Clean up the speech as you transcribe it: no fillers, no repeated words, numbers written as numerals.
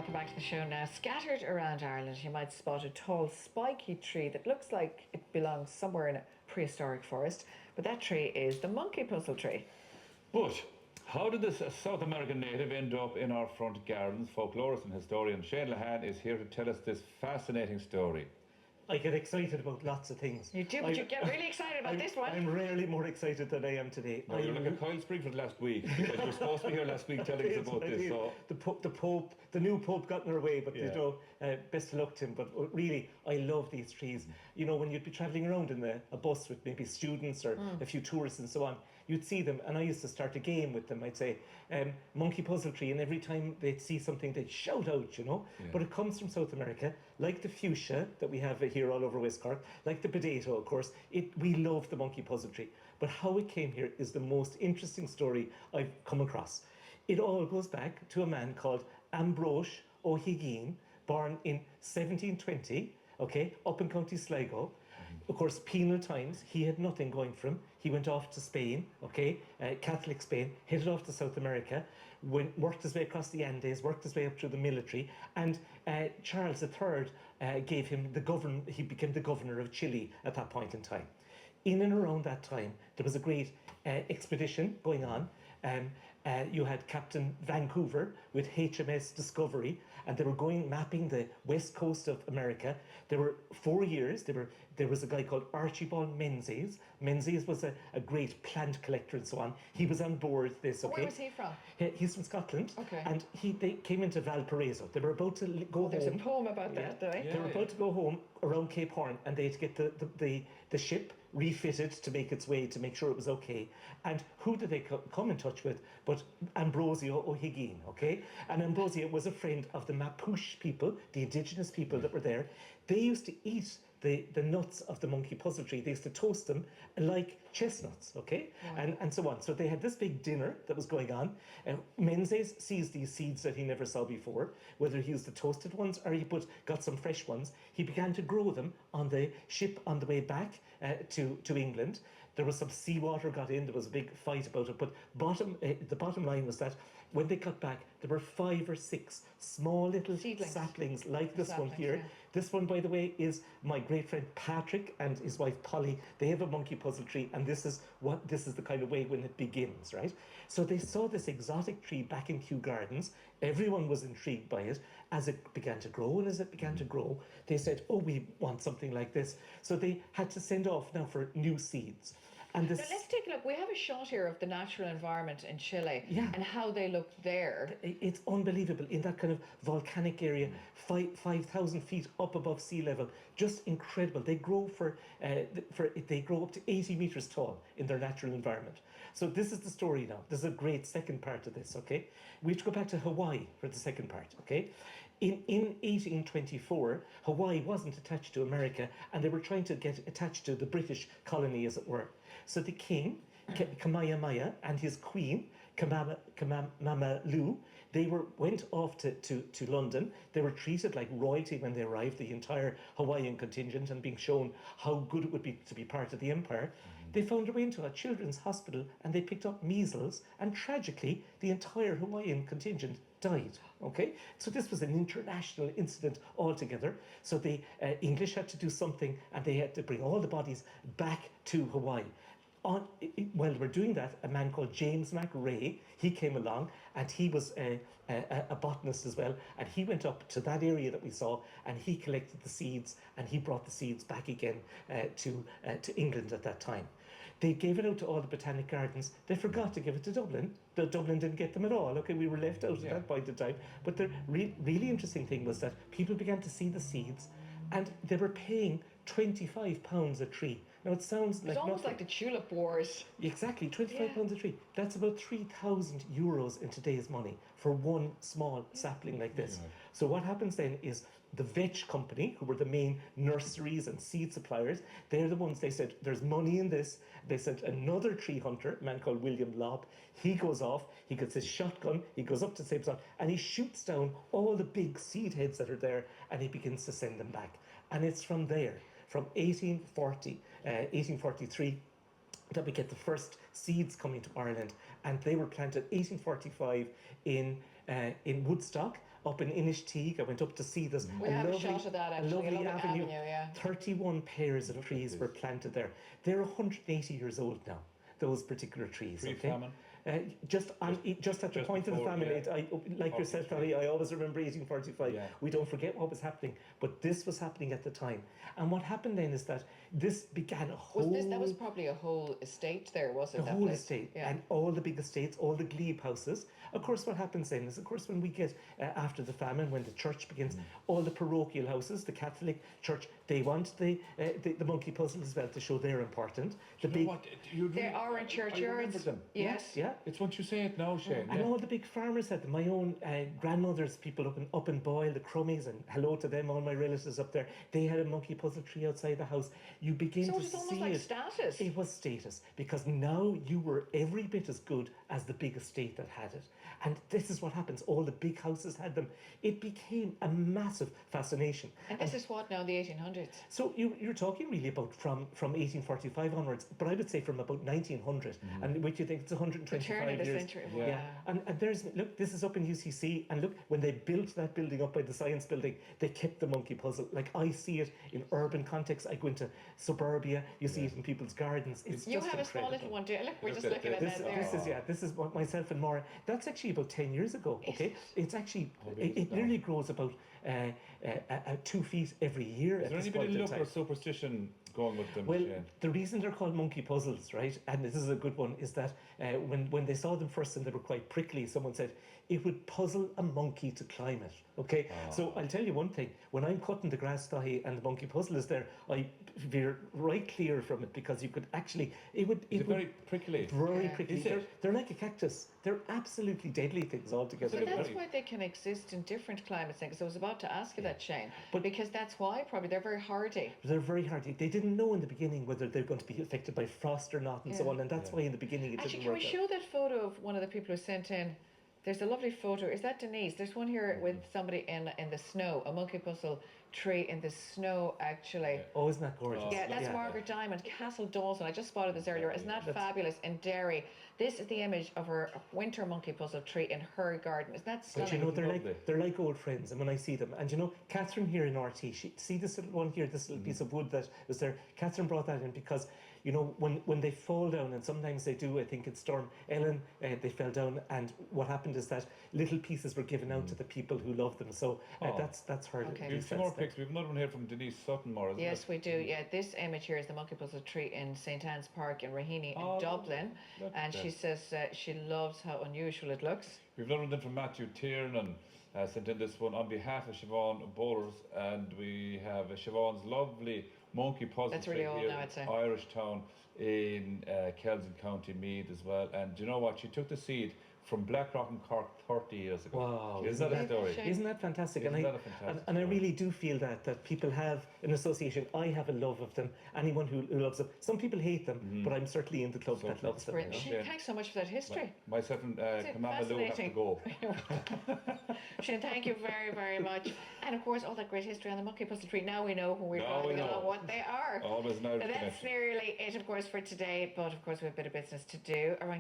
welcome back to the show now. Scattered around Ireland, you might spot a tall, spiky tree that looks like it belongs somewhere in a prehistoric forest, but that tree is the monkey puzzle tree. But how did this South American native end up in our front gardens? Folklorist and historian Shane Lahan is here to tell us this fascinating story. I get excited about lots of things. You do, but you get really excited about this one. I'm rarely more excited than I am today. No, you're like a Kyle Springford last week, because you were supposed to be here last week telling us about this. So. The new Pope got in our way, but best of luck to him. But really, I love these trees. You know, when you'd be travelling around in a bus with maybe students or a few tourists and so on, you'd see them, and I used to start a game with them. I'd say, monkey puzzle tree, and every time they'd see something, they'd shout out, you know. Yeah. But it comes from South America, like the fuchsia that we have here all over West Cork, like the potato, of course. We love the monkey puzzle tree. But how it came here is the most interesting story I've come across. It all goes back to a man called Ambrose O'Higgins, born in 1720, up in County Sligo. Of course, penal times, he had nothing going for him. He went off to Spain, Catholic Spain, headed off to South America, worked his way across the Andes, worked his way up through the military, and Charles III gave him he became the governor of Chile at that point in time. In and around that time, there was a great expedition going on. You had Captain Vancouver with HMS Discovery, and they were mapping the west coast of America. There were 4 years. There was a guy called Archibald Menzies. Menzies was a great plant collector and so on. He was on board this. Where was he from? He's from Scotland. Okay. And they came into Valparaiso. They were about to go home. There's a poem about that, though. They were about to go home around Cape Horn, and they had to get the ship refitted to make its way, to make sure it was okay. And who did they come in touch with but Ambrosio O'Higgins, And Ambrosio was a friend of the Mapuche people, the indigenous people that were there. They used to eat the nuts of the monkey puzzle tree. They used to toast them like chestnuts, and so on. So they had this big dinner that was going on. Menzies sees these seeds that he never saw before, whether he used the toasted ones or he got some fresh ones. He began to grow them on the ship on the way back to England. There was some seawater got in. There was a big fight about it. But the bottom line was that when they got back, there were 5 or 6 small little saplings like this one here. Yeah. This one, by the way, is my great friend Patrick and his wife Polly. They have a monkey puzzle tree, and this is the kind of way when it begins, right? So they saw this exotic tree back in Kew Gardens. Everyone was intrigued by it. As it began to grow, and as it began to grow, they said, oh, we want something like this. So they had to send off now for new seeds. Now let's take a look. We have a shot here of the natural environment in Chile and how they look there. It's unbelievable in that kind of volcanic area, 5,000 feet up above sea level. Just incredible. They grow they grow up to 80 meters tall in their natural environment. So this is the story now. This is a great second part of this. We have to go back to Hawaii for the second part. In 1824, Hawaii wasn't attached to America, and they were trying to get attached to the British colony, as it were. So the king, Kamehameha, and his queen, Kamamalu, they went off to London. They were treated like royalty when they arrived, the entire Hawaiian contingent, and being shown how good it would be to be part of the empire. They found their way into a children's hospital, and they picked up measles, and tragically, the entire Hawaiian contingent died. So this was an international incident altogether. So the English had to do something, and they had to bring all the bodies back to Hawaii. While they were doing that, a man called James McRae, he came along, and he was a botanist as well, and he went up to that area that we saw, and he collected the seeds, and he brought the seeds back again to England at that time. They gave it out to all the botanic gardens. They forgot to give it to Dublin. Dublin didn't get them at all. We were left out at that point in time. But the really interesting thing was that people began to see the seeds, and they were paying £25 a tree. Now it sounds like it's almost nothing. Like the tulip wars. Exactly, £25 a tree. That's about €3,000 in today's money for one small sapling like this. Yeah. So what happens then is the Vetch company, who were the main nurseries and seed suppliers, they're the ones, they said, there's money in this. They sent another tree hunter, a man called William Lobb. He goes off, he gets his shotgun, he goes up to the same spot, and he shoots down all the big seed heads that are there, and he begins to send them back. And it's from there, from 1843, that we get the first seeds coming to Ireland, and they were planted 1845 in Woodstock up in Inishtig. I went up to see this. We have a shot of that, actually. A lovely a lovely avenue. yeah. 31 pairs of trees were planted there. They're 180 years old now, those particular trees. Pre-famine? Just at the point of the famine, like yourself, I always remember 1845. Yeah. We don't forget what was happening, but this was happening at the time. And what happened then is that this began a whole... That was probably a whole estate there, was it? The that whole place? estate, Yeah. and all the big estates, all the glebe houses. Of course, what happens then is, of course, when we get after the famine, when the church begins, all the parochial houses, the Catholic Church, they want the monkey puzzle as well to show they're important. They are in churchyards. Them. Yes. Yeah. It's once you say it now, Shane. And all the big farmers had them. My own grandmother's people up in Boyle, the Crummies, and hello to them, all my relatives up there. They had a monkey puzzle tree outside the house. You begin to see it. So it was almost like status. It was status, because now you were every bit as good as the big estate that had it. And this is what happens. All the big houses had them. It became a massive fascination. And this is what now, the 1800s? So you're talking really about from 1845 onwards, but I would say from about 1900, and what you think it's 125 turn of the years. century. Yeah. And there's, look, this is up in UCC, and look, when they built that building up by the science building, they kept the monkey puzzle. Like, I see it in urban context. I go into suburbia, you see it in people's gardens. It's You just have a small incredible. little one, do you? Look, we're just looking at that there. This is what myself and Maura, that's actually about 10 years ago, okay? It's actually, it nearly grows about 2 feet every year. Is there any bit of luck or superstition going with them? Well, Shane? the reason they're called monkey puzzles, right, and this is a good one, is that when they saw them first and they were quite prickly, someone said, it would puzzle a monkey to climb it, okay? So I'll tell you one thing, when I'm cutting the grass sty and the monkey puzzle is there, I veer right clear from it, because you could actually, it would very prickly. Very prickly. Is it? They're like a cactus. They're absolutely deadly things altogether. But that's why they can exist in different climates, because I was about to ask you that, Shane. But because that's why, probably, they're very hardy. They're very hardy. They didn't know in the beginning whether they're going to be affected by frost or not, and so on, and that's why in the beginning it Actually, didn't can work we out. show that photo of one of the people who sent in? There's a lovely photo. Is that Denise? There's one here with somebody in the snow, a monkey puzzle tree in the snow, actually. Oh, isn't that gorgeous? Yeah, that's Margaret Diamond, Castle Dawson. I just spotted this earlier. Isn't that fabulous? In Derry. This is the image of her winter monkey puzzle tree in her garden. Isn't that stunning? But you know, they're like old friends, and when I see them, and you know, Catherine here in RT, see this little one here, this little piece of wood that was there. Catherine brought that in because, you know, when they fall down, and sometimes they do, I think it's Storm Ellen, they fell down, and what happened is that little pieces were given out to the people who love them. So that's her. Okay. We have some more pics. We have another one here from Denise Sutton, more. Yes, we do. Yeah, this image here is the monkey puzzle tree in St Anne's Park in Raheny in Dublin, and she says she loves how unusual it looks. We've another one then from Matthew Tiernan. Sent in this one on behalf of Siobhan Bowlers, and we have Siobhan's lovely monkey puzzle That's really tree old here now, I'd say. in Irish Town in Kells County Meath as well. And do you know what? She took the seed from Blackrock in Cork 30 years ago. Wow. Isn't that a story? Isn't that fantastic? Isn't that a fantastic and I story? really do feel that people have an association. I have a love of them. Anyone who loves them. Some people hate them, but I'm certainly in the club that loves them. Brilliant. You know? Shane, thanks so much for that history. Myself and Kamama Lou have to fascinating. go. Shane, thank you very, very much. And of course, all that great history on the monkey puzzle tree. Now we know who we're Now we driving know. along, what they are. Always an Irish That's connection. nearly it, of course, for today. But of course, we have a bit of business to do.